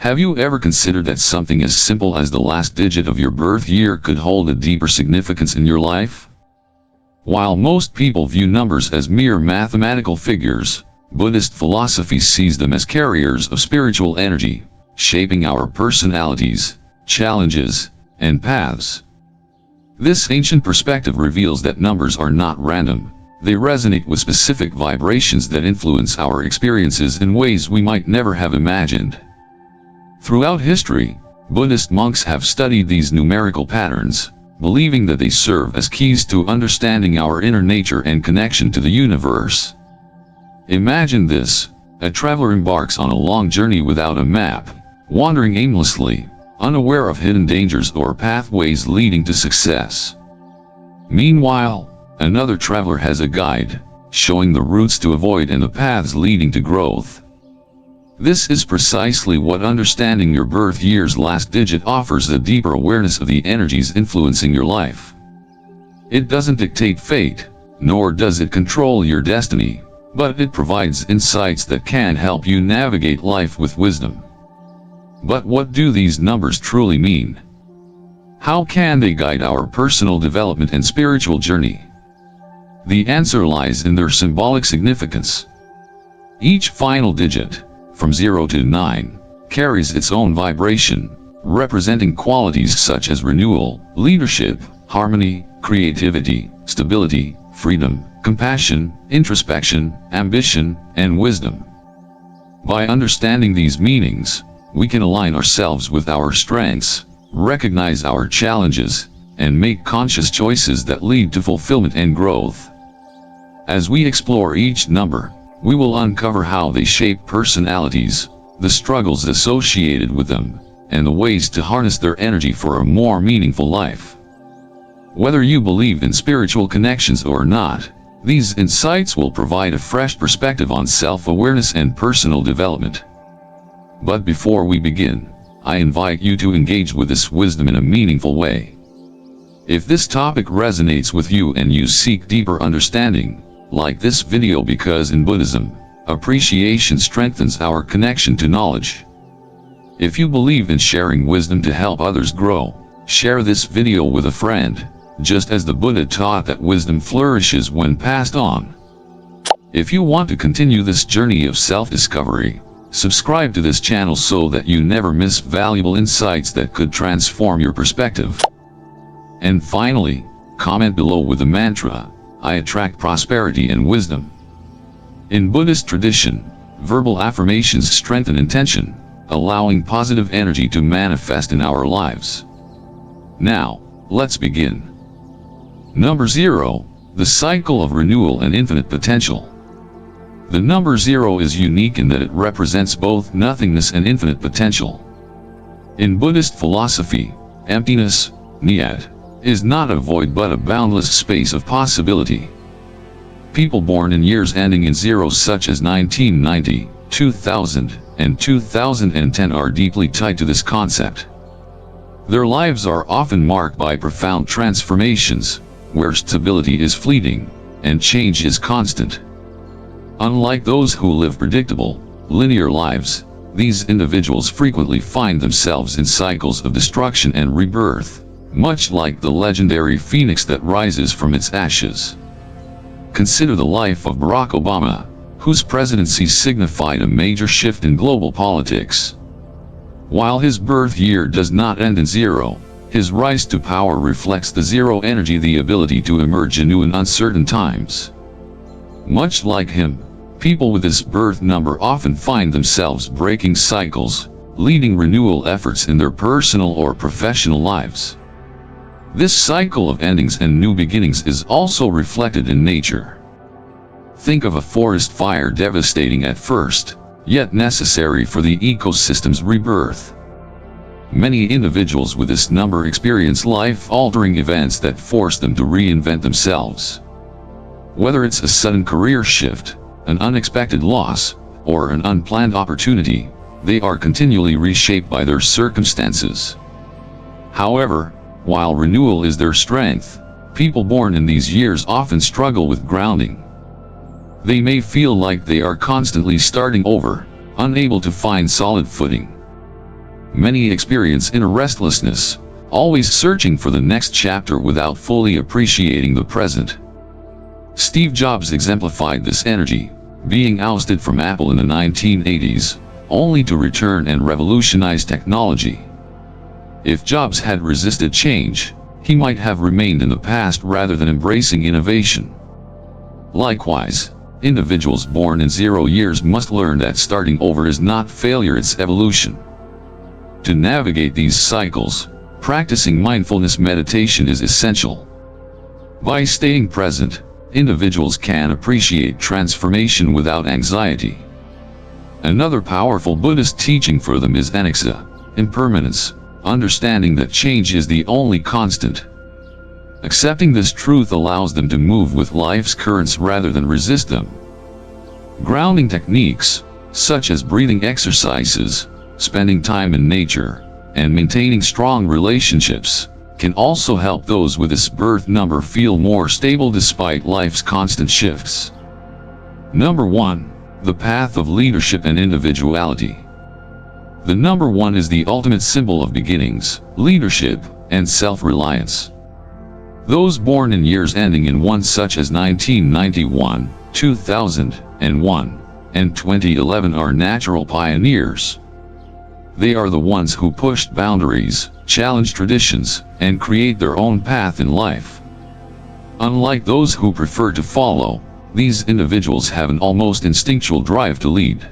Have you ever considered that something as simple as the last digit of your birth year could hold a deeper significance in your life? While most people view numbers as mere mathematical figures, Buddhist philosophy sees them as carriers of spiritual energy, shaping our personalities, challenges, and paths. This ancient perspective reveals that numbers are not random. They resonate with specific vibrations that influence our experiences in ways we might never have imagined. Throughout history, Buddhist monks have studied these numerical patterns, believing that they serve as keys to understanding our inner nature and connection to the universe. Imagine this: a traveler embarks on a long journey without a map, wandering aimlessly, unaware of hidden dangers or pathways leading to success. Meanwhile, another traveler has a guide, showing the routes to avoid and the paths leading to growth. This is precisely what understanding your birth year's last digit offers: a deeper awareness of the energies influencing your life. It doesn't dictate fate, nor does it control your destiny, but it provides insights that can help you navigate life with wisdom. But what do these numbers truly mean? How can they guide our personal development and spiritual journey? The answer lies in their symbolic significance. Each final digit, from 0 to 9, carries its own vibration, representing qualities such as renewal, leadership, harmony, creativity, stability, freedom, compassion, introspection, ambition, and wisdom. By understanding these meanings, we can align ourselves with our strengths, recognize our challenges, and make conscious choices that lead to fulfillment and growth. As we explore each number, we will uncover how they shape personalities, the struggles associated with them, and the ways to harness their energy for a more meaningful life. Whether you believe in spiritual connections or not, these insights will provide a fresh perspective on self-awareness and personal development. But before we begin, I invite you to engage with this wisdom in a meaningful way. If this topic resonates with you and you seek deeper understanding, like this video, because in Buddhism, appreciation strengthens our connection to knowledge. If you believe in sharing wisdom to help others grow, share this video with a friend, just as the Buddha taught that wisdom flourishes when passed on. If you want to continue this journey of self-discovery, subscribe to this channel so that you never miss valuable insights that could transform your perspective. And finally, comment below with the mantra, "I attract prosperity and wisdom." In Buddhist tradition, verbal affirmations strengthen intention, allowing positive energy to manifest in our lives. Now, let's begin. Number 0, the cycle of renewal and infinite potential. The number 0 is unique in that it represents both nothingness and infinite potential. In Buddhist philosophy, emptiness, nyat, is not a void but a boundless space of possibility. People born in years ending in 0 such as 1990, 2000, and 2010 are deeply tied to this concept. Their lives are often marked by profound transformations, where stability is fleeting, and change is constant. Unlike those who live predictable, linear lives, these individuals frequently find themselves in cycles of destruction and rebirth, much like the legendary phoenix that rises from its ashes. Consider the life of Barack Obama, whose presidency signified a major shift in global politics. While his birth year does not end in 0, his rise to power reflects the 0 energy, the ability to emerge anew in uncertain times. Much like him, people with this birth number often find themselves breaking cycles, leading renewal efforts in their personal or professional lives. This cycle of endings and new beginnings is also reflected in nature. Think of a forest fire, devastating at first, yet necessary for the ecosystem's rebirth. Many individuals with this number experience life-altering events that force them to reinvent themselves. Whether it's a sudden career shift, an unexpected loss, or an unplanned opportunity, they are continually reshaped by their circumstances. However, while renewal is their strength, people born in these years often struggle with grounding. They may feel like they are constantly starting over, unable to find solid footing. Many experience inner restlessness, always searching for the next chapter without fully appreciating the present. Steve Jobs exemplified this energy, being ousted from Apple in the 1980s, only to return and revolutionize technology. If Jobs had resisted change, he might have remained in the past rather than embracing innovation. Likewise, individuals born in 0 years must learn that starting over is not failure, it's evolution. To navigate these cycles, practicing mindfulness meditation is essential. By staying present, individuals can appreciate transformation without anxiety. Another powerful Buddhist teaching for them is anicca, impermanence, understanding that change is the only constant. Accepting this truth allows them to move with life's currents rather than resist them. Grounding techniques, such as breathing exercises, spending time in nature, and maintaining strong relationships, can also help those with this birth number feel more stable despite life's constant shifts. Number 1. The path of leadership and individuality. The number 1 is the ultimate symbol of beginnings, leadership, and self-reliance. Those born in years ending in 1 such as 1991, 2001, and 2011 are natural pioneers. They are the ones who pushed boundaries, challenge traditions, and create their own path in life. Unlike those who prefer to follow, these individuals have an almost instinctual drive to lead.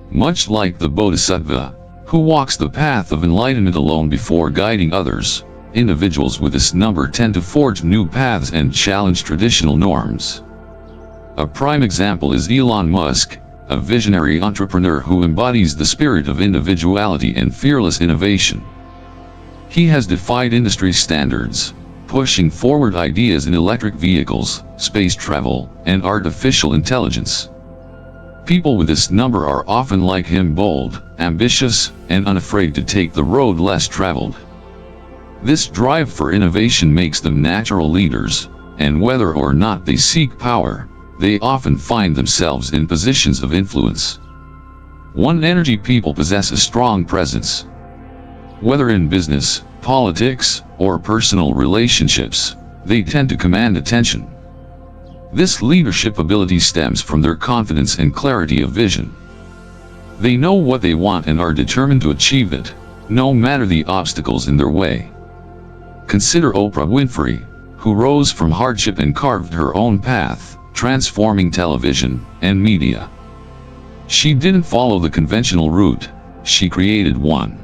Much like the Bodhisattva, who walks the path of enlightenment alone before guiding others, individuals with this number tend to forge new paths and challenge traditional norms. A prime example is Elon Musk, a visionary entrepreneur who embodies the spirit of individuality and fearless innovation. He has defied industry standards, pushing forward ideas in electric vehicles, space travel, and artificial intelligence. People with this number are often like him, bold, ambitious, and unafraid to take the road less traveled. This drive for innovation makes them natural leaders, and whether or not they seek power, they often find themselves in positions of influence. One energy people possess a strong presence. Whether in business, politics, or personal relationships, they tend to command attention. This leadership ability stems from their confidence and clarity of vision. They know what they want and are determined to achieve it, no matter the obstacles in their way. Consider Oprah Winfrey, who rose from hardship and carved her own path, transforming television and media. She didn't follow the conventional route, she created one.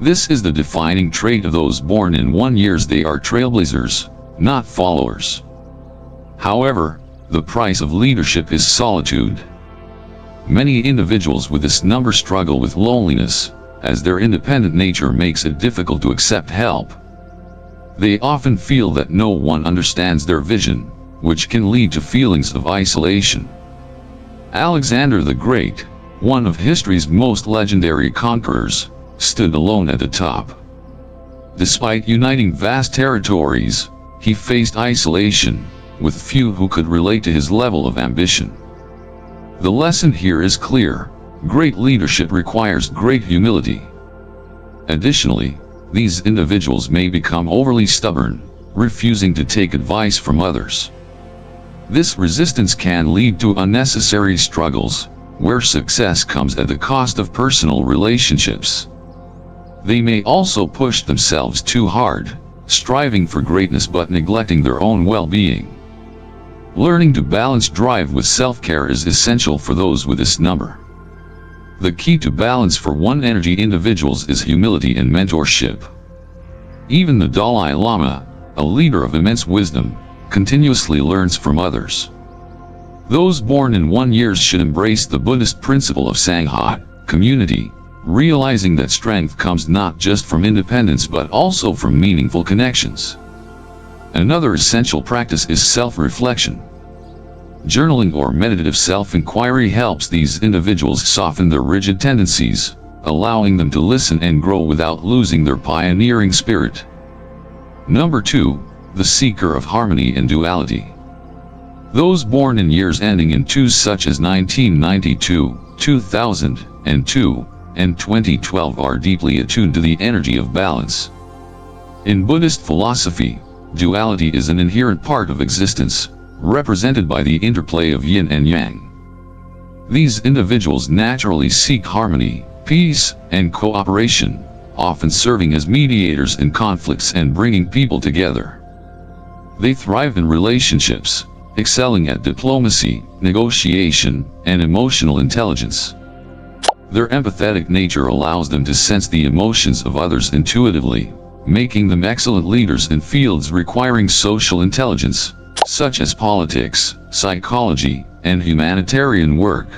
This is the defining trait of those born in 1 years. They are trailblazers, not followers. However, the price of leadership is solitude. Many individuals with this number struggle with loneliness, as their independent nature makes it difficult to accept help. They often feel that no one understands their vision, which can lead to feelings of isolation. Alexander the Great, one of history's most legendary conquerors, stood alone at the top. Despite uniting vast territories, he faced isolation, with few who could relate to his level of ambition. The lesson here is clear: great leadership requires great humility. Additionally, these individuals may become overly stubborn, refusing to take advice from others. This resistance can lead to unnecessary struggles, where success comes at the cost of personal relationships. They may also push themselves too hard, striving for greatness but neglecting their own well-being. Learning to balance drive with self-care is essential for those with this number. The key to balance for one energy individuals is humility and mentorship. Even the Dalai Lama, a leader of immense wisdom, continuously learns from others. Those born in 1 year should embrace the Buddhist principle of Sangha, community, realizing that strength comes not just from independence but also from meaningful connections. Another essential practice is self-reflection. Journaling or meditative self-inquiry helps these individuals soften their rigid tendencies, allowing them to listen and grow without losing their pioneering spirit. Number 2, the seeker of harmony and duality. Those born in years ending in 2 such as 1992, 2002, and 2012 are deeply attuned to the energy of balance. In Buddhist philosophy, duality is an inherent part of existence, represented by the interplay of yin and yang. These individuals naturally seek harmony, peace, and cooperation, often serving as mediators in conflicts and bringing people together. They thrive in relationships, excelling at diplomacy, negotiation, and emotional intelligence. Their empathetic nature allows them to sense the emotions of others intuitively, making them excellent leaders in fields requiring social intelligence, such as politics, psychology, and humanitarian work.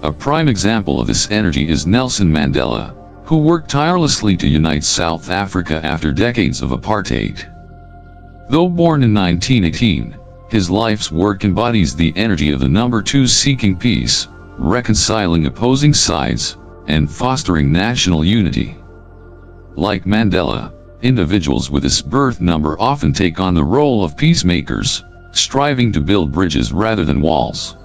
A prime example of this energy is Nelson Mandela, who worked tirelessly to unite South Africa after decades of apartheid. Though born in 1918, his life's work embodies the energy of the number 2 seeking peace, reconciling opposing sides, and fostering national unity. Like Mandela, individuals with this birth number often take on the role of peacemakers, striving to build bridges rather than walls.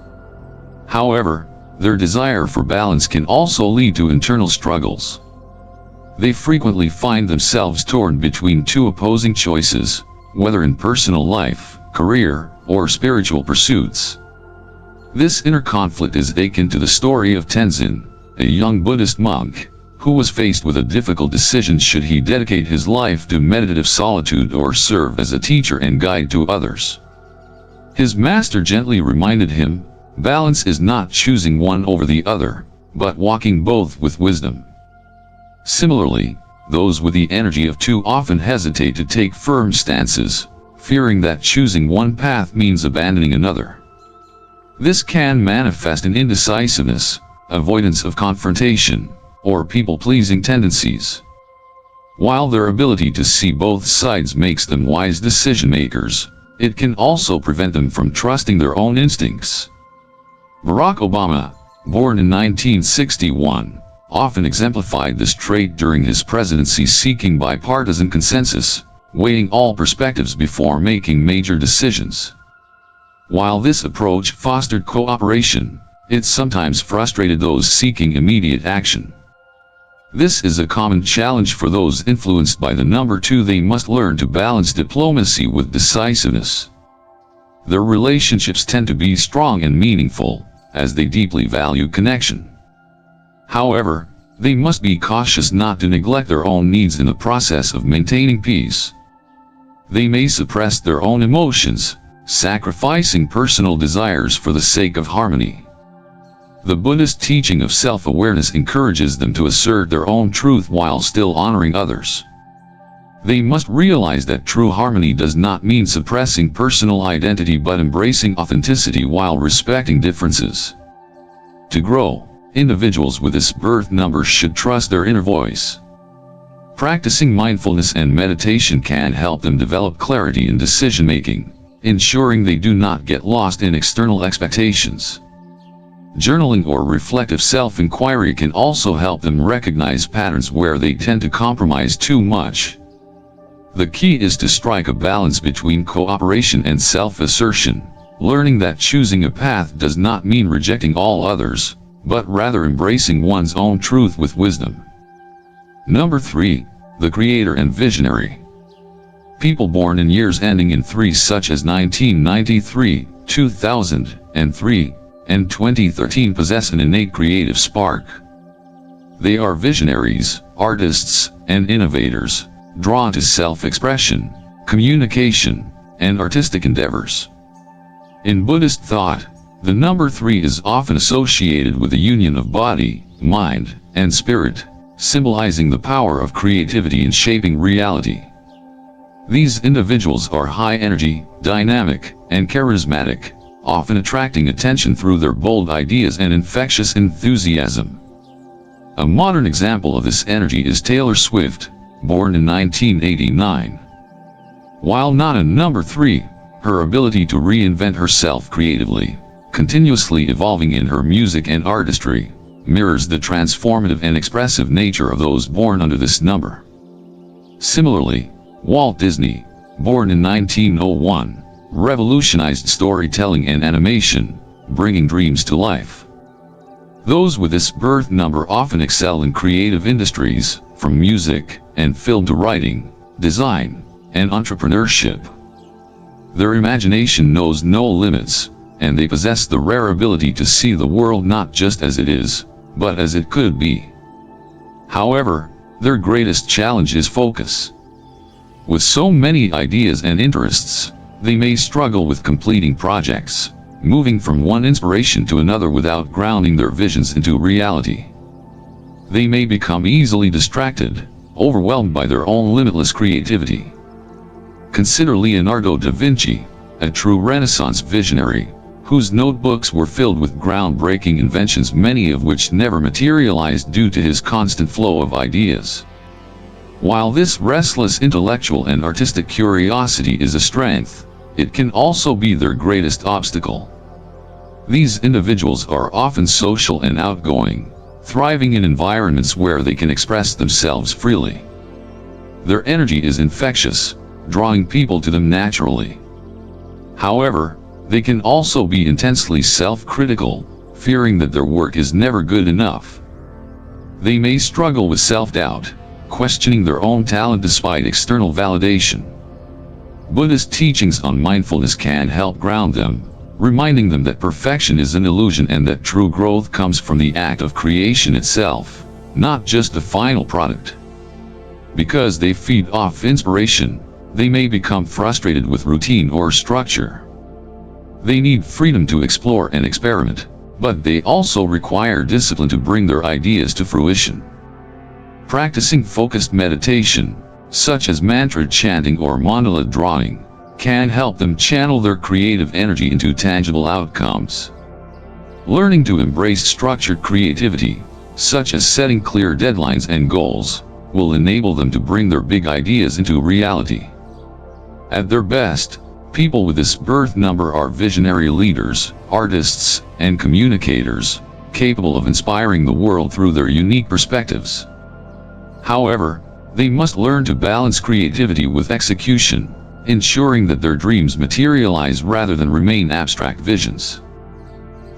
However, their desire for balance can also lead to internal struggles. They frequently find themselves torn between two opposing choices, whether in personal life, career, or spiritual pursuits. This inner conflict is akin to the story of Tenzin, a young Buddhist monk, who was faced with a difficult decision: should he dedicate his life to meditative solitude or serve as a teacher and guide to others? His master gently reminded him, balance is not choosing one over the other, but walking both with wisdom. Similarly, those with the energy of 2 often hesitate to take firm stances, fearing that choosing one path means abandoning another. This can manifest in indecisiveness, avoidance of confrontation, or people-pleasing tendencies. While their ability to see both sides makes them wise decision-makers, it can also prevent them from trusting their own instincts. Barack Obama, born in 1961, often exemplified this trait during his presidency, seeking bipartisan consensus, weighing all perspectives before making major decisions. While this approach fostered cooperation, it sometimes frustrated those seeking immediate action. This is a common challenge for those influenced by the number 2. They must learn to balance diplomacy with decisiveness. Their relationships tend to be strong and meaningful, as they deeply value connection. However, they must be cautious not to neglect their own needs in the process of maintaining peace. They may suppress their own emotions, sacrificing personal desires for the sake of harmony. The Buddhist teaching of self-awareness encourages them to assert their own truth while still honoring others. They must realize that true harmony does not mean suppressing personal identity but embracing authenticity while respecting differences. To grow, individuals with this birth number should trust their inner voice. Practicing mindfulness and meditation can help them develop clarity in decision-making, ensuring they do not get lost in external expectations. Journaling or reflective self-inquiry can also help them recognize patterns where they tend to compromise too much. The key is to strike a balance between cooperation and self-assertion, learning that choosing a path does not mean rejecting all others, but rather embracing one's own truth with wisdom. Number 3, the creator and visionary. People born in years ending in 3 such as 1993, 2003, and 2013 possess an innate creative spark. They are visionaries, artists, and innovators, drawn to self-expression, communication, and artistic endeavors. In Buddhist thought, the number 3 is often associated with the union of body, mind, and spirit, symbolizing the power of creativity in shaping reality. These individuals are high energy, dynamic, and charismatic, often attracting attention through their bold ideas and infectious enthusiasm. A modern example of this energy is Taylor Swift, born in 1989. While not a number 3, her ability to reinvent herself creatively, continuously evolving in her music and artistry, mirrors the transformative and expressive nature of those born under this number. Similarly, Walt Disney, born in 1901, revolutionized storytelling and animation, bringing dreams to life. Those with this birth number often excel in creative industries, from music and film to writing, design, and entrepreneurship. Their imagination knows no limits, and they possess the rare ability to see the world not just as it is, but as it could be. However, their greatest challenge is focus. With so many ideas and interests, they may struggle with completing projects, moving from one inspiration to another without grounding their visions into reality. They may become easily distracted, overwhelmed by their own limitless creativity. Consider Leonardo da Vinci, a true Renaissance visionary, whose notebooks were filled with groundbreaking inventions, many of which never materialized due to his constant flow of ideas. While this restless intellectual and artistic curiosity is a strength, it can also be their greatest obstacle. These individuals are often social and outgoing, thriving in environments where they can express themselves freely. Their energy is infectious, drawing people to them naturally. However, they can also be intensely self-critical, fearing that their work is never good enough. They may struggle with self-doubt, questioning their own talent despite external validation. Buddhist teachings on mindfulness can help ground them, reminding them that perfection is an illusion and that true growth comes from the act of creation itself, not just the final product. Because they feed off inspiration, they may become frustrated with routine or structure. They need freedom to explore and experiment, but they also require discipline to bring their ideas to fruition. Practicing focused meditation, such as mantra chanting or mandala drawing, can help them channel their creative energy into tangible outcomes. Learning to embrace structured creativity, such as setting clear deadlines and goals, will enable them to bring their big ideas into reality. At their best, people with this birth number are visionary leaders, artists, and communicators, capable of inspiring the world through their unique perspectives. However, they must learn to balance creativity with execution, ensuring that their dreams materialize rather than remain abstract visions.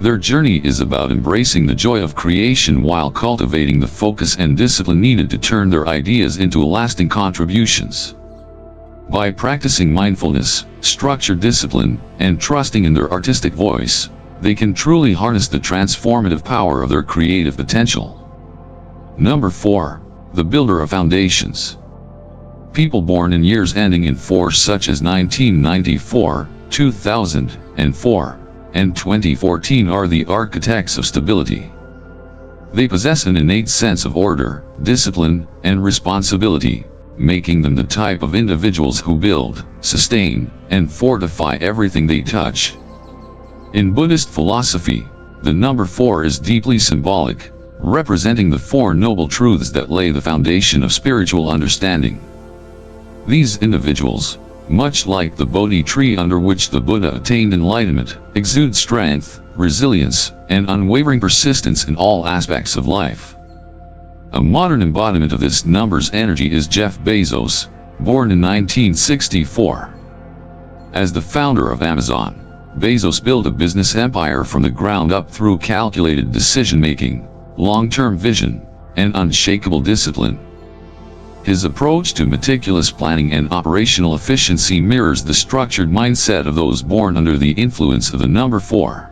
Their journey is about embracing the joy of creation while cultivating the focus and discipline needed to turn their ideas into lasting contributions. By practicing mindfulness, structured discipline, and trusting in their artistic voice, they can truly harness the transformative power of their creative potential. Number 4. The Builder of Foundations. People born in years ending in 4 such as 1994, 2004, and 2014 are the architects of stability. They possess an innate sense of order, discipline, and responsibility, making them the type of individuals who build, sustain, and fortify everything they touch. In Buddhist philosophy, the number 4 is deeply symbolic, representing the 4 noble truths that lay the foundation of spiritual understanding. These individuals, much like the Bodhi tree under which the Buddha attained enlightenment, exude strength, resilience, and unwavering persistence in all aspects of life. A modern embodiment of this number's energy is Jeff Bezos, born in 1964. As the founder of Amazon, Bezos built a business empire from the ground up through calculated decision-making, long-term vision, and unshakable discipline. His approach to meticulous planning and operational efficiency mirrors the structured mindset of those born under the influence of the number 4.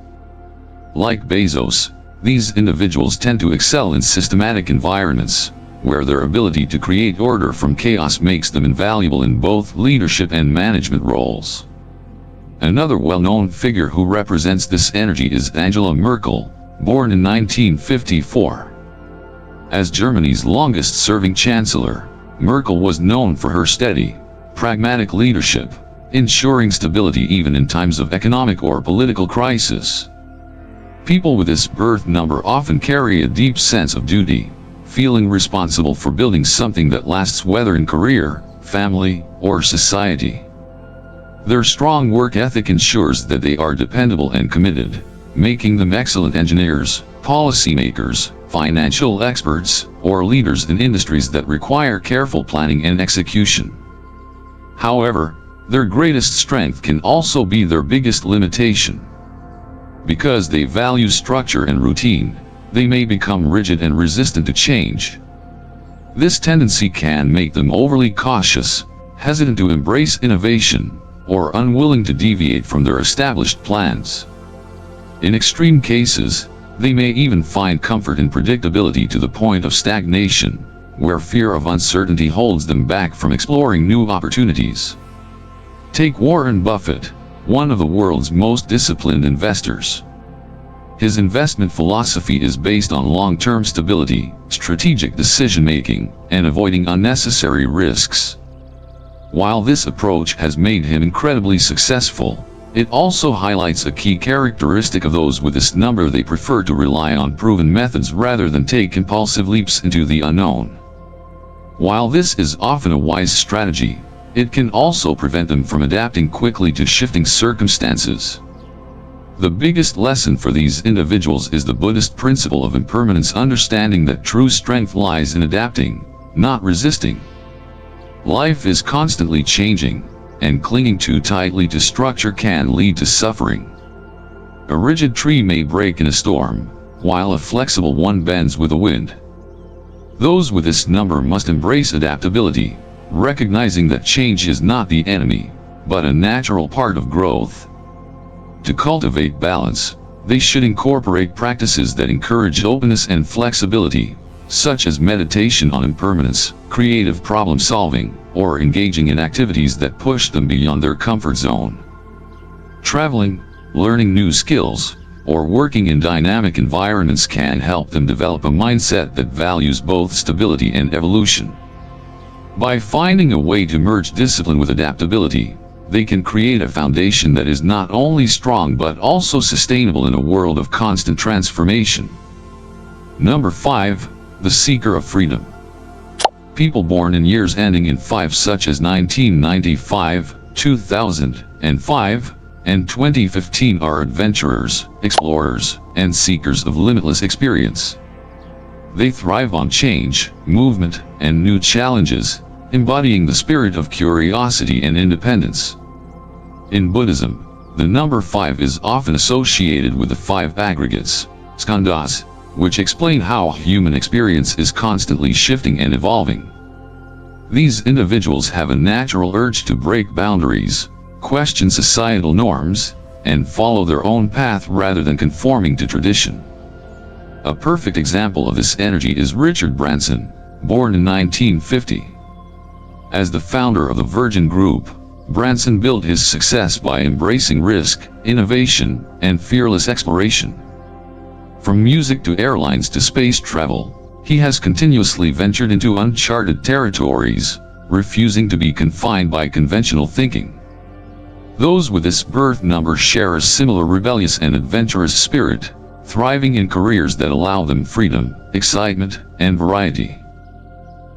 Like Bezos, these individuals tend to excel in systematic environments, where their ability to create order from chaos makes them invaluable in both leadership and management roles. Another well-known figure who represents this energy is Angela Merkel, born in 1954. As Germany's longest-serving chancellor, Merkel was known for her steady, pragmatic leadership, ensuring stability even in times of economic or political crisis. People with this birth number often carry a deep sense of duty, feeling responsible for building something that lasts whether in career, family, or society. Their strong work ethic ensures that they are dependable and committed, making them excellent engineers, policymakers, financial experts, or leaders in industries that require careful planning and execution. However, their greatest strength can also be their biggest limitation. Because they value structure and routine, they may become rigid and resistant to change. This tendency can make them overly cautious, hesitant to embrace innovation, or unwilling to deviate from their established plans. In extreme cases, they may even find comfort in predictability to the point of stagnation, where fear of uncertainty holds them back from exploring new opportunities. Take Warren Buffett, one of the world's most disciplined investors. His investment philosophy is based on long-term stability, strategic decision-making, and avoiding unnecessary risks. While this approach has made him incredibly successful, it also highlights a key characteristic of those with this number: they prefer to rely on proven methods rather than take impulsive leaps into the unknown. While this is often a wise strategy, it can also prevent them from adapting quickly to shifting circumstances. The biggest lesson for these individuals is the Buddhist principle of impermanence, understanding that true strength lies in adapting, not resisting. Life is constantly changing, and clinging too tightly to structure can lead to suffering. A rigid tree may break in a storm, while a flexible one bends with the wind. Those with this number must embrace adaptability, recognizing that change is not the enemy, but a natural part of growth. To cultivate balance, they should incorporate practices that encourage openness and flexibility, such as meditation on impermanence, creative problem solving, or engaging in activities that push them beyond their comfort zone. Traveling, learning new skills, or working in dynamic environments can help them develop a mindset that values both stability and evolution. By finding a way to merge discipline with adaptability, they can create a foundation that is not only strong but also sustainable in a world of constant transformation. Number 5. The Seeker of Freedom. People born in years ending in 5 such as 1995, 2005, and 2015 are adventurers, explorers, and seekers of limitless experience. They thrive on change, movement, and new challenges, embodying the spirit of curiosity and independence. In Buddhism, the number 5 is often associated with the 5 aggregates, skandhas, which explain how human experience is constantly shifting and evolving. These individuals have a natural urge to break boundaries, question societal norms, and follow their own path rather than conforming to tradition. A perfect example of this energy is Richard Branson, born in 1950. As the founder of the Virgin Group, Branson built his success by embracing risk, innovation, and fearless exploration. From music to airlines to space travel, he has continuously ventured into uncharted territories, refusing to be confined by conventional thinking. Those with this birth number share a similar rebellious and adventurous spirit, thriving in careers that allow them freedom, excitement, and variety.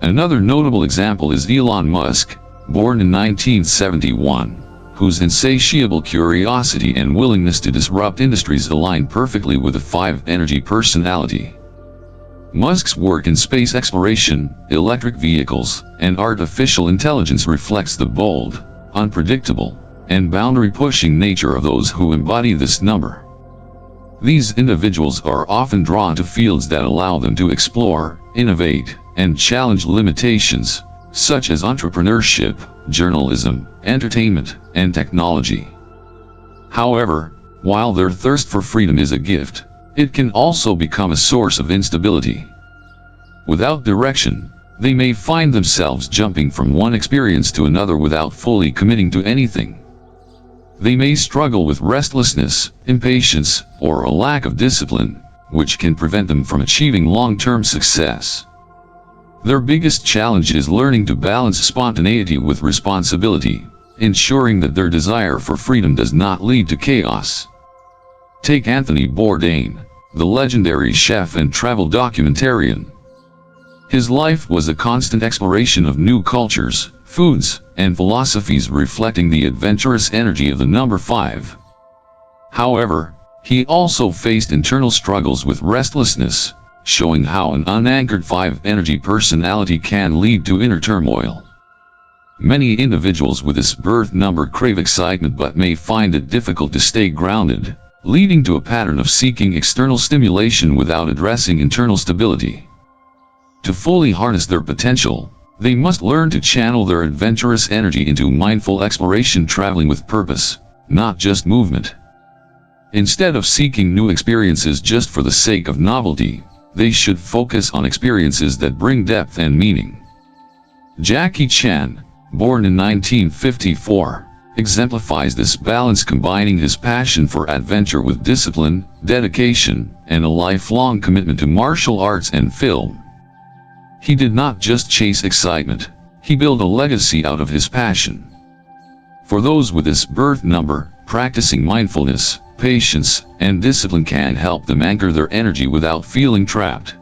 Another notable example is Elon Musk, born in 1971. Whose insatiable curiosity and willingness to disrupt industries align perfectly with the 5 energy personality. Musk's work in space exploration, electric vehicles, and artificial intelligence reflects the bold, unpredictable, and boundary-pushing nature of those who embody this number. These individuals are often drawn to fields that allow them to explore, innovate, and challenge limitations, such as entrepreneurship, journalism, entertainment, and technology. However, while their thirst for freedom is a gift, it can also become a source of instability. Without direction, they may find themselves jumping from one experience to another without fully committing to anything. They may struggle with restlessness, impatience, or a lack of discipline, which can prevent them from achieving long-term success. Their biggest challenge is learning to balance spontaneity with responsibility, ensuring that their desire for freedom does not lead to chaos. Take Anthony Bourdain, the legendary chef and travel documentarian. His life was a constant exploration of new cultures, foods, and philosophies, reflecting the adventurous energy of the number 5. However, he also faced internal struggles with restlessness, showing how an unanchored 5 energy personality can lead to inner turmoil. Many individuals with this birth number crave excitement but may find it difficult to stay grounded, leading to a pattern of seeking external stimulation without addressing internal stability. To fully harness their potential, they must learn to channel their adventurous energy into mindful exploration, traveling with purpose, not just movement. Instead of seeking new experiences just for the sake of novelty, they should focus on experiences that bring depth and meaning. Jackie Chan, born in 1954, exemplifies this balance, combining his passion for adventure with discipline, dedication, and a lifelong commitment to martial arts and film. He did not just chase excitement, he built a legacy out of his passion. For those with this birth number, practicing mindfulness, patience, and discipline can help them anchor their energy without feeling trapped.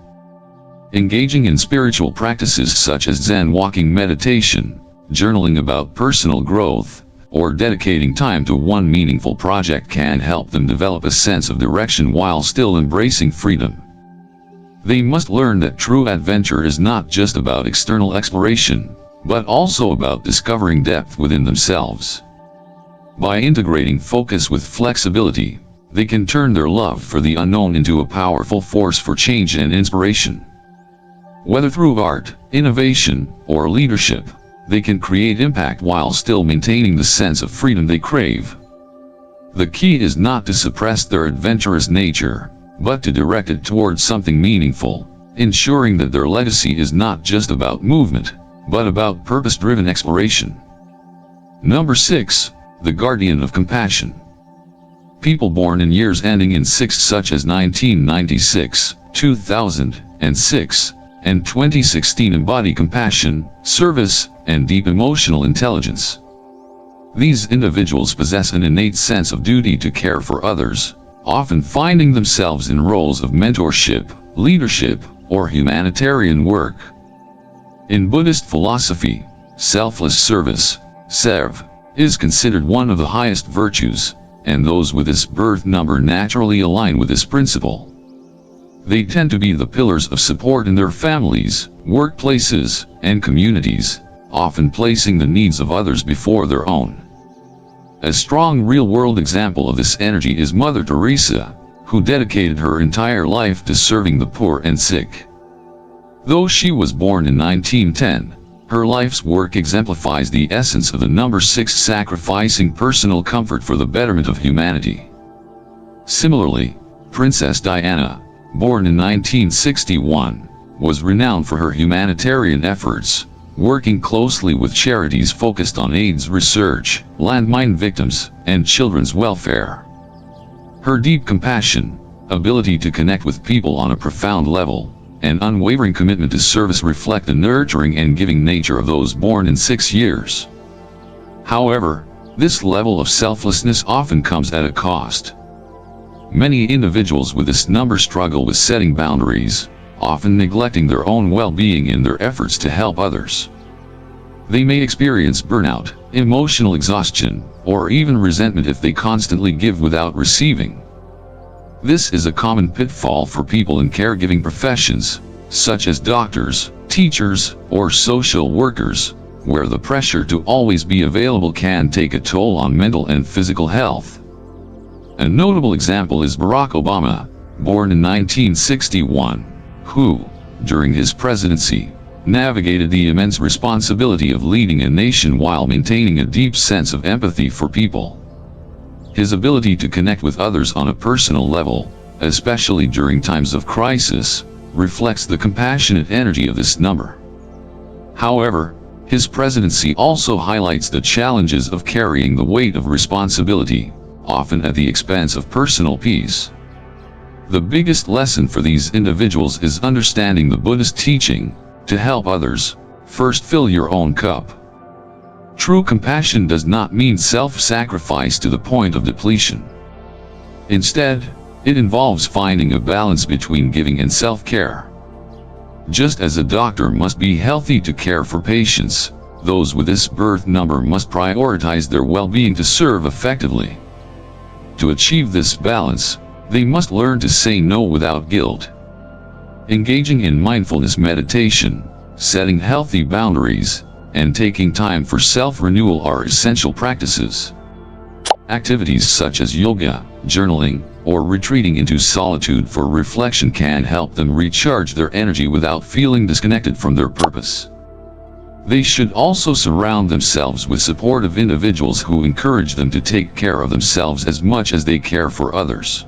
Engaging in spiritual practices such as Zen walking meditation, journaling about personal growth, or dedicating time to one meaningful project can help them develop a sense of direction while still embracing freedom. They must learn that true adventure is not just about external exploration, but also about discovering depth within themselves. By integrating focus with flexibility, they can turn their love for the unknown into a powerful force for change and inspiration. Whether through art, innovation, or leadership, they can create impact while still maintaining the sense of freedom they crave. The key is not to suppress their adventurous nature, but to direct it towards something meaningful, ensuring that their legacy is not just about movement, but about purpose-driven exploration. Number 6. The Guardian of Compassion. People born in years ending in 6 such as 1996, 2006, and 2016 embody compassion, service, and deep emotional intelligence. These individuals possess an innate sense of duty to care for others, often finding themselves in roles of mentorship, leadership, or humanitarian work. In Buddhist philosophy, selfless service, serve, is considered one of the highest virtues, and those with this birth number naturally align with this principle. They tend to be the pillars of support in their families, workplaces, and communities, often placing the needs of others before their own. A strong real-world example of this energy is Mother Teresa, who dedicated her entire life to serving the poor and sick. Though she was born in 1910, her life's work exemplifies the essence of the number 6, sacrificing personal comfort for the betterment of humanity. Similarly, Princess Diana, born in 1961, was renowned for her humanitarian efforts, working closely with charities focused on AIDS research, landmine victims, and children's welfare. Her deep compassion, ability to connect with people on a profound level, and unwavering commitment to service reflect the nurturing and giving nature of those born in 6 years. However, this level of selflessness often comes at a cost. Many individuals with this number struggle with setting boundaries, often neglecting their own well-being in their efforts to help others. They may experience burnout, emotional exhaustion, or even resentment if they constantly give without receiving. This is a common pitfall for people in caregiving professions, such as doctors, teachers, or social workers, where the pressure to always be available can take a toll on mental and physical health. A notable example is Barack Obama, born in 1961, who, during his presidency, navigated the immense responsibility of leading a nation while maintaining a deep sense of empathy for people. His ability to connect with others on a personal level, especially during times of crisis, reflects the compassionate energy of this number. However, his presidency also highlights the challenges of carrying the weight of responsibility, often at the expense of personal peace. The biggest lesson for these individuals is understanding the Buddhist teaching, to help others, first fill your own cup. True compassion does not mean self-sacrifice to the point of depletion. Instead, it involves finding a balance between giving and self-care. Just as a doctor must be healthy to care for patients, those with this birth number must prioritize their well-being to serve effectively. To achieve this balance, they must learn to say no without guilt. Engaging in mindfulness meditation, setting healthy boundaries, and taking time for self-renewal are essential practices. Activities such as yoga, journaling, or retreating into solitude for reflection can help them recharge their energy without feeling disconnected from their purpose. They should also surround themselves with supportive individuals who encourage them to take care of themselves as much as they care for others.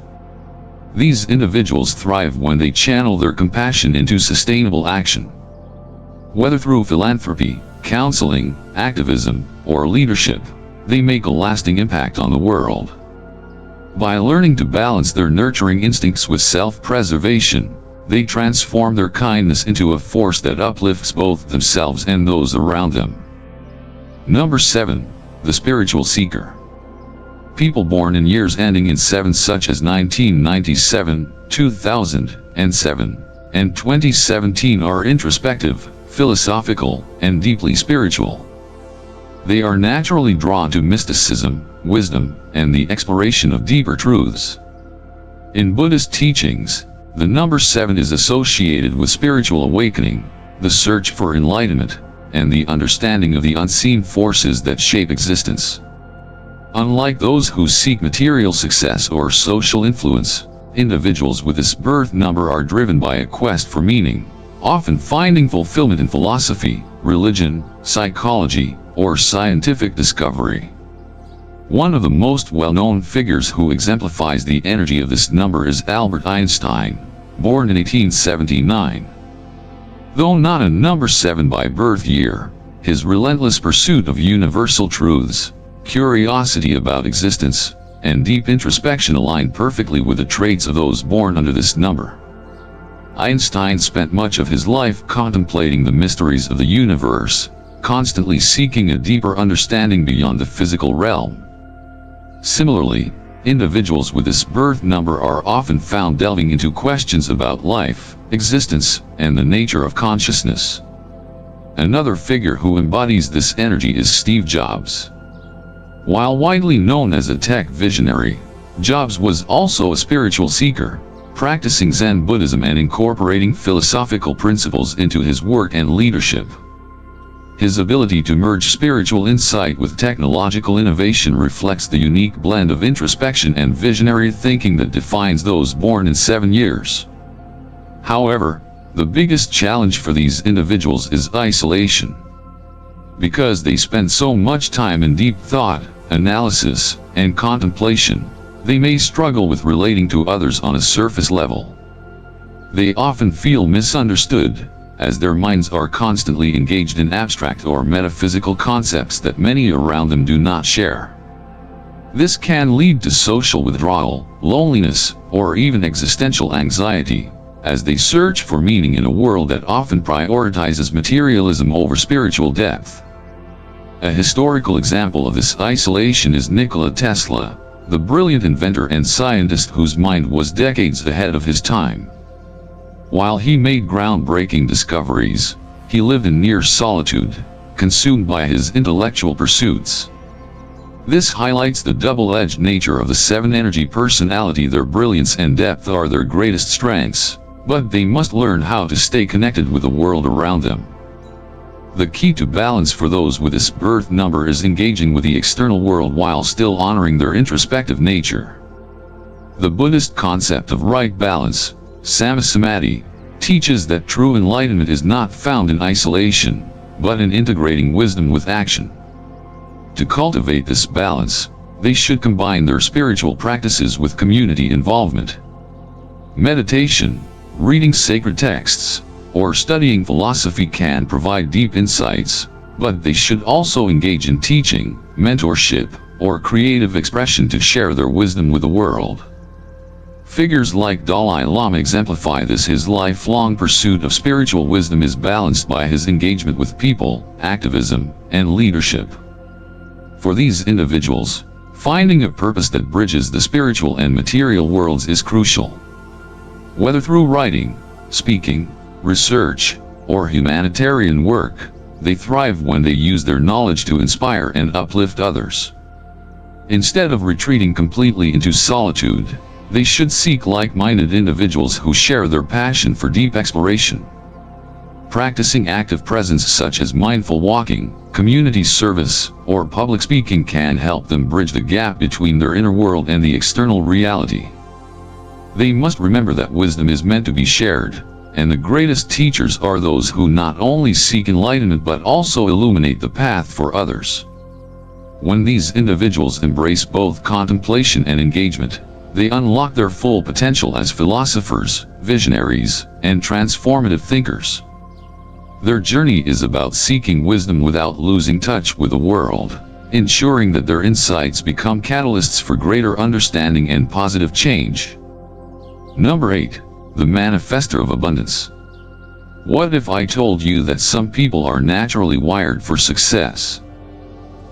These individuals thrive when they channel their compassion into sustainable action. Whether through philanthropy, counseling, activism, or leadership, they make a lasting impact on the world. By learning to balance their nurturing instincts with self-preservation, they transform their kindness into a force that uplifts both themselves and those around them. Number 7. The Spiritual Seeker. People born in years ending in 7 such as 1997, 2007, and 2017 are introspective, philosophical, and deeply spiritual. They are naturally drawn to mysticism, wisdom, and the exploration of deeper truths. In Buddhist teachings, the number 7 is associated with spiritual awakening, the search for enlightenment, and the understanding of the unseen forces that shape existence. Unlike those who seek material success or social influence, individuals with this birth number are driven by a quest for meaning, often finding fulfillment in philosophy, religion, psychology, or scientific discovery. One of the most well-known figures who exemplifies the energy of this number is Albert Einstein, born in 1879. Though not a number 7 by birth year, his relentless pursuit of universal truths, curiosity about existence, and deep introspection align perfectly with the traits of those born under this number. Einstein spent much of his life contemplating the mysteries of the universe, constantly seeking a deeper understanding beyond the physical realm. Similarly, individuals with this birth number are often found delving into questions about life, existence, and the nature of consciousness. Another figure who embodies this energy is Steve Jobs. While widely known as a tech visionary, Jobs was also a spiritual seeker, practicing Zen Buddhism and incorporating philosophical principles into his work and leadership. His ability to merge spiritual insight with technological innovation reflects the unique blend of introspection and visionary thinking that defines those born in 7 years. However, the biggest challenge for these individuals is isolation. Because they spend so much time in deep thought, analysis, and contemplation, they may struggle with relating to others on a surface level. They often feel misunderstood, as their minds are constantly engaged in abstract or metaphysical concepts that many around them do not share. This can lead to social withdrawal, loneliness, or even existential anxiety, as they search for meaning in a world that often prioritizes materialism over spiritual depth. A historical example of this isolation is Nikola Tesla, the brilliant inventor and scientist whose mind was decades ahead of his time. While he made groundbreaking discoveries, he lived in near solitude, consumed by his intellectual pursuits. This highlights the double-edged nature of the 7 energy personality. Their brilliance and depth are their greatest strengths, but they must learn how to stay connected with the world around them. The key to balance for those with this birth number is engaging with the external world while still honoring their introspective nature. The Buddhist concept of right balance, Samasamadhi, teaches that true enlightenment is not found in isolation, but in integrating wisdom with action. To cultivate this balance, they should combine their spiritual practices with community involvement. Meditation, reading sacred texts, or studying philosophy can provide deep insights, but they should also engage in teaching, mentorship, or creative expression to share their wisdom with the world. Figures like Dalai Lama exemplify this. His lifelong pursuit of spiritual wisdom is balanced by his engagement with people, activism, and leadership. For these individuals, finding a purpose that bridges the spiritual and material worlds is crucial. Whether through writing, speaking, research, or humanitarian work, they thrive when they use their knowledge to inspire and uplift others. Instead of retreating completely into solitude, they should seek like-minded individuals who share their passion for deep exploration. Practicing active presence such as mindful walking, community service, or public speaking can help them bridge the gap between their inner world and the external reality. They must remember that wisdom is meant to be shared, and the greatest teachers are those who not only seek enlightenment but also illuminate the path for others. When these individuals embrace both contemplation and engagement, they unlock their full potential as philosophers, visionaries, and transformative thinkers. Their journey is about seeking wisdom without losing touch with the world, ensuring that their insights become catalysts for greater understanding and positive change. Number 8. The Manifestor of Abundance. What if I told you that some people are naturally wired for success?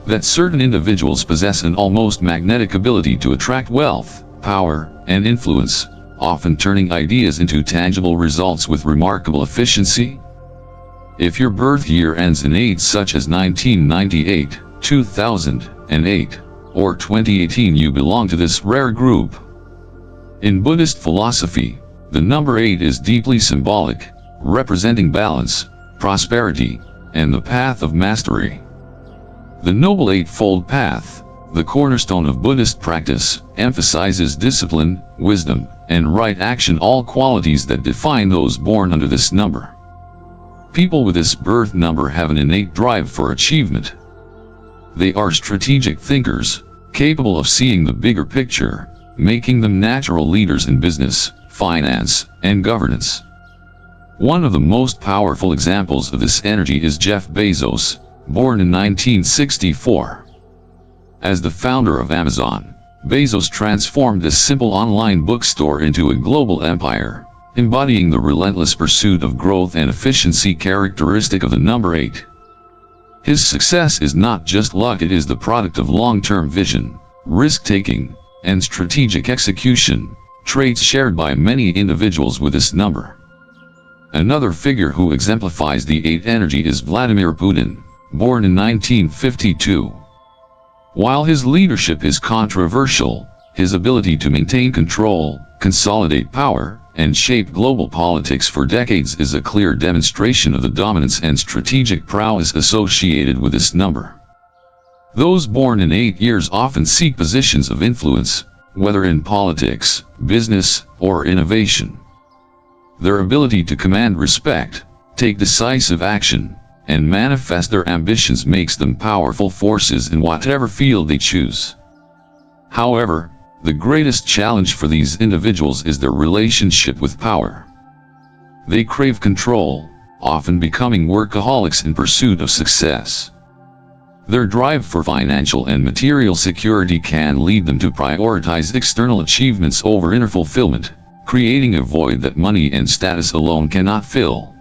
That certain individuals possess an almost magnetic ability to attract wealth, power, and influence, often turning ideas into tangible results with remarkable efficiency? If your birth year ends in 8 such as 1998, 2008, or 2018, you belong to this rare group. In Buddhist philosophy, the number 8 is deeply symbolic, representing balance, prosperity, and the path of mastery. The Noble Eightfold Path, the cornerstone of Buddhist practice, emphasizes discipline, wisdom, and right action, all qualities that define those born under this number. People with this birth number have an innate drive for achievement. They are strategic thinkers, capable of seeing the bigger picture, making them natural leaders in business, finance, and governance. One of the most powerful examples of this energy is Jeff Bezos, born in 1964. As the founder of Amazon, Bezos transformed this simple online bookstore into a global empire, embodying the relentless pursuit of growth and efficiency characteristic of the number 8. His success is not just luck, it is the product of long-term vision, risk-taking, and strategic execution, traits shared by many individuals with this number. Another figure who exemplifies the 8 energy is Vladimir Putin, born in 1952. While his leadership is controversial, his ability to maintain control, consolidate power, and shape global politics for decades is a clear demonstration of the dominance and strategic prowess associated with this number. Those born in 8 years often seek positions of influence, whether in politics, business, or innovation. Their ability to command respect, take decisive action, and manifest their ambitions makes them powerful forces in whatever field they choose. However, the greatest challenge for these individuals is their relationship with power. They crave control, often becoming workaholics in pursuit of success. Their drive for financial and material security can lead them to prioritize external achievements over inner fulfillment, creating a void that money and status alone cannot fill.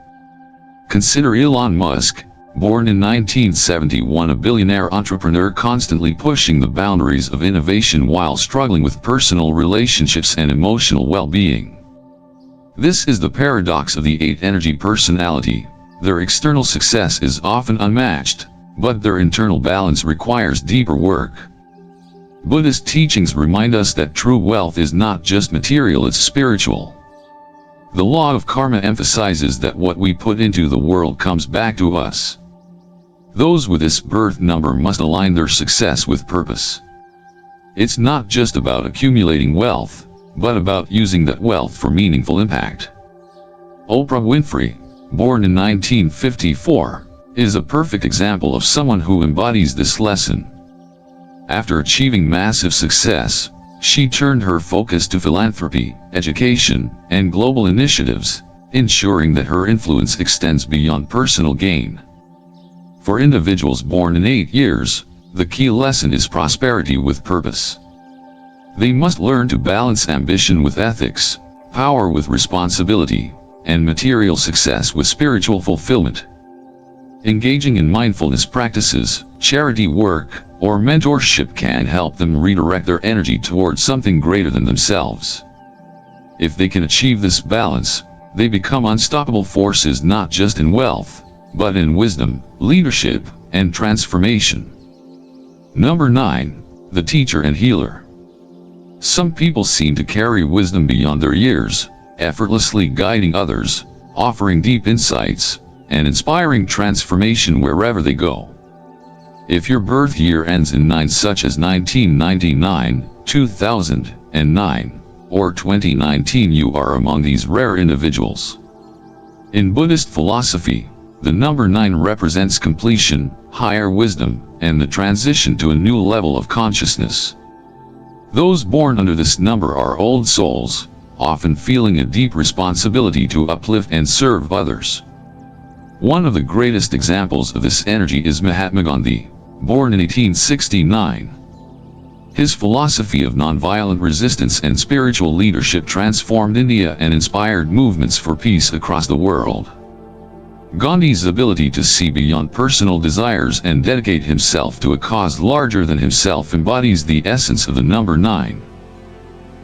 Consider Elon Musk, born in 1971, a billionaire entrepreneur constantly pushing the boundaries of innovation while struggling with personal relationships and emotional well-being. This is the paradox of the 8 energy personality. Their external success is often unmatched, but their internal balance requires deeper work. Buddhist teachings remind us that true wealth is not just material, it's spiritual. The law of karma emphasizes that what we put into the world comes back to us. Those with this birth number must align their success with purpose. It's not just about accumulating wealth, but about using that wealth for meaningful impact. Oprah Winfrey, born in 1954, is a perfect example of someone who embodies this lesson. After achieving massive success, she turned her focus to philanthropy, education, and global initiatives, ensuring that her influence extends beyond personal gain. For individuals born in 8 years, the key lesson is prosperity with purpose. They must learn to balance ambition with ethics, power with responsibility, and material success with spiritual fulfillment. Engaging in mindfulness practices, charity work, or mentorship can help them redirect their energy towards something greater than themselves. If they can achieve this balance, they become unstoppable forces not just in wealth, but in wisdom, leadership, and transformation. Number 9. The Teacher and Healer. Some people seem to carry wisdom beyond their years, effortlessly guiding others, offering deep insights, and inspiring transformation wherever they go. If your birth year ends in 9 such as 1999, 2009, or 2019, you are among these rare individuals. In Buddhist philosophy, the number 9 represents completion, higher wisdom, and the transition to a new level of consciousness. Those born under this number are old souls, often feeling a deep responsibility to uplift and serve others. One of the greatest examples of this energy is Mahatma Gandhi, born in 1869. His philosophy of nonviolent resistance and spiritual leadership transformed India and inspired movements for peace across the world. Gandhi's ability to see beyond personal desires and dedicate himself to a cause larger than himself embodies the essence of the number 9.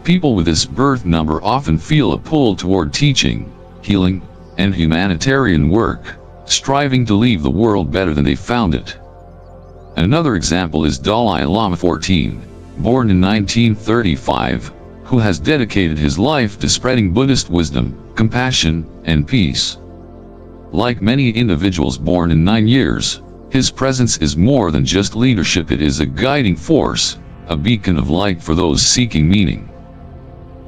People with this birth number often feel a pull toward teaching, healing, and humanitarian work, striving to leave the world better than they found it. Another example is Dalai Lama 14, born in 1935, who has dedicated his life to spreading Buddhist wisdom, compassion, and peace. Like many individuals born in 9 years, his presence is more than just leadership. It is a guiding force, a beacon of light for those seeking meaning.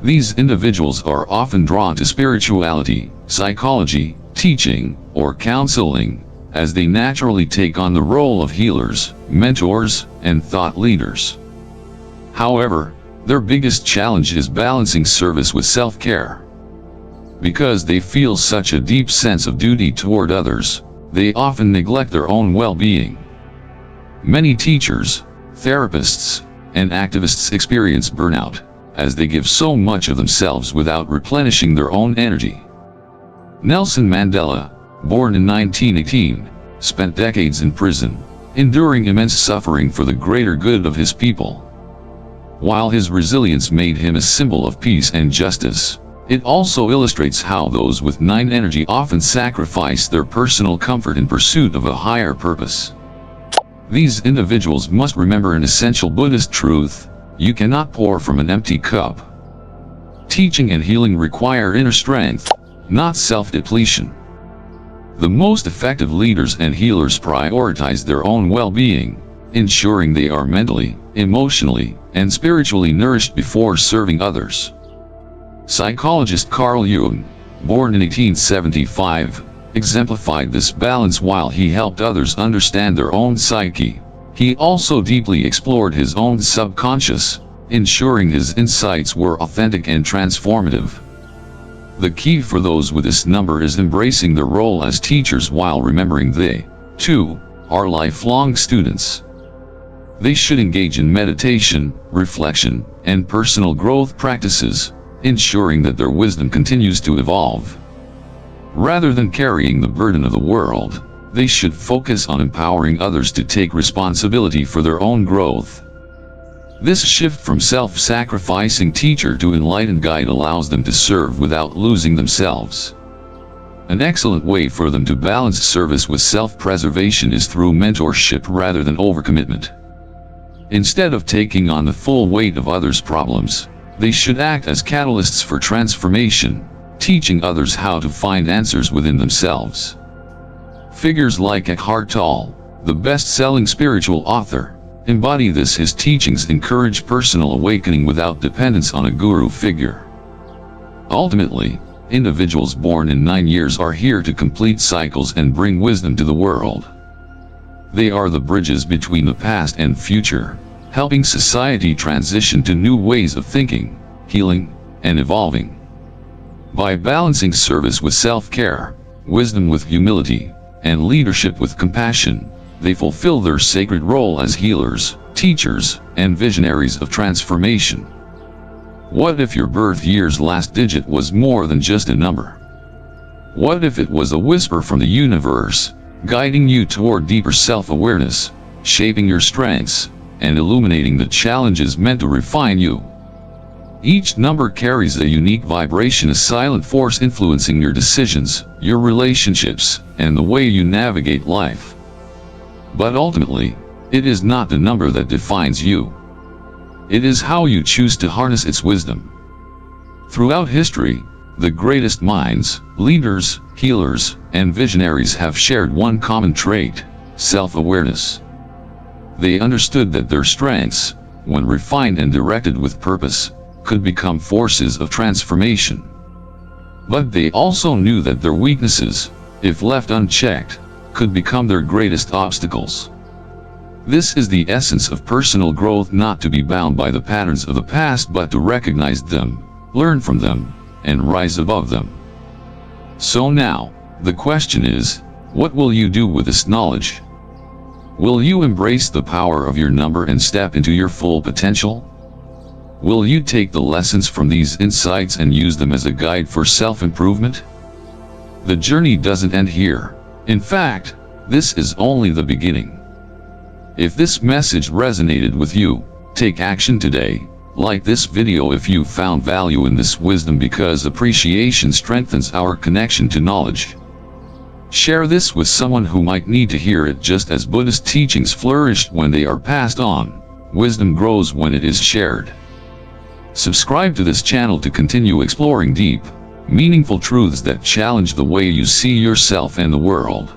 These individuals are often drawn to spirituality, psychology, teaching, or counseling, as they naturally take on the role of healers, mentors, and thought leaders. However, their biggest challenge is balancing service with self-care. Because they feel such a deep sense of duty toward others, they often neglect their own well-being. Many teachers, therapists, and activists experience burnout, as they give so much of themselves without replenishing their own energy. Nelson Mandela, born in 1918, spent decades in prison, enduring immense suffering for the greater good of his people. While his resilience made him a symbol of peace and justice, it also illustrates how those with 9 energy often sacrifice their personal comfort in pursuit of a higher purpose. These individuals must remember an essential Buddhist truth: you cannot pour from an empty cup. Teaching and healing require inner strength, not self-depletion. The most effective leaders and healers prioritize their own well-being, ensuring they are mentally, emotionally, and spiritually nourished before serving others. Psychologist Carl Jung, born in 1875, exemplified this balance while he helped others understand their own psyche. He also deeply explored his own subconscious, ensuring his insights were authentic and transformative. The key for those with this number is embracing their role as teachers while remembering they, too, are lifelong students. They should engage in meditation, reflection, and personal growth practices, ensuring that their wisdom continues to evolve. Rather than carrying the burden of the world, they should focus on empowering others to take responsibility for their own growth. This shift from self-sacrificing teacher to enlightened guide allows them to serve without losing themselves. An excellent way for them to balance service with self-preservation is through mentorship rather than overcommitment. Instead of taking on the full weight of others' problems, they should act as catalysts for transformation, teaching others how to find answers within themselves. Figures like Eckhart Tolle, the best-selling spiritual author, embody this. His teachings encourage personal awakening without dependence on a guru figure. Ultimately, individuals born in 9 years are here to complete cycles and bring wisdom to the world. They are the bridges between the past and future, helping society transition to new ways of thinking, healing, and evolving. By balancing service with self-care, wisdom with humility, and leadership with compassion, they fulfill their sacred role as healers, teachers, and visionaries of transformation. What if your birth year's last digit was more than just a number? What if it was a whisper from the universe, guiding you toward deeper self-awareness, shaping your strengths, and illuminating the challenges meant to refine you? Each number carries a unique vibration, a silent force influencing your decisions, your relationships, and the way you navigate life. But ultimately, it is not the number that defines you. It is how you choose to harness its wisdom. Throughout history, the greatest minds, leaders, healers, and visionaries have shared one common trait: self-awareness. They understood that their strengths, when refined and directed with purpose, could become forces of transformation. But they also knew that their weaknesses, if left unchecked, could become their greatest obstacles. This is the essence of personal growth, not to be bound by the patterns of the past but to recognize them, learn from them, and rise above them. So now, the question is, what will you do with this knowledge? Will you embrace the power of your number and step into your full potential? Will you take the lessons from these insights and use them as a guide for self-improvement? The journey doesn't end here. In fact, this is only the beginning. If this message resonated with you, take action today. Like this video if you found value in this wisdom, because appreciation strengthens our connection to knowledge. Share this with someone who might need to hear it. Just as Buddhist teachings flourished when they are passed on, wisdom grows when it is shared. Subscribe to this channel to continue exploring deep, meaningful truths that challenge the way you see yourself and the world.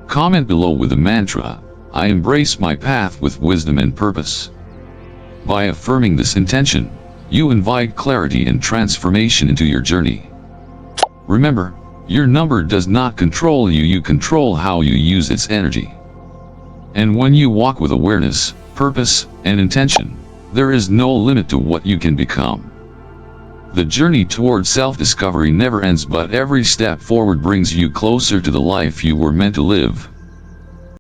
Comment below with the mantra, "I embrace my path with wisdom and purpose." By affirming this intention, you invite clarity and transformation into your journey. Remember, your number does not control you, you control how you use its energy. And when you walk with awareness, purpose, and intention, there is no limit to what you can become. The journey toward self-discovery never ends, but every step forward brings you closer to the life you were meant to live.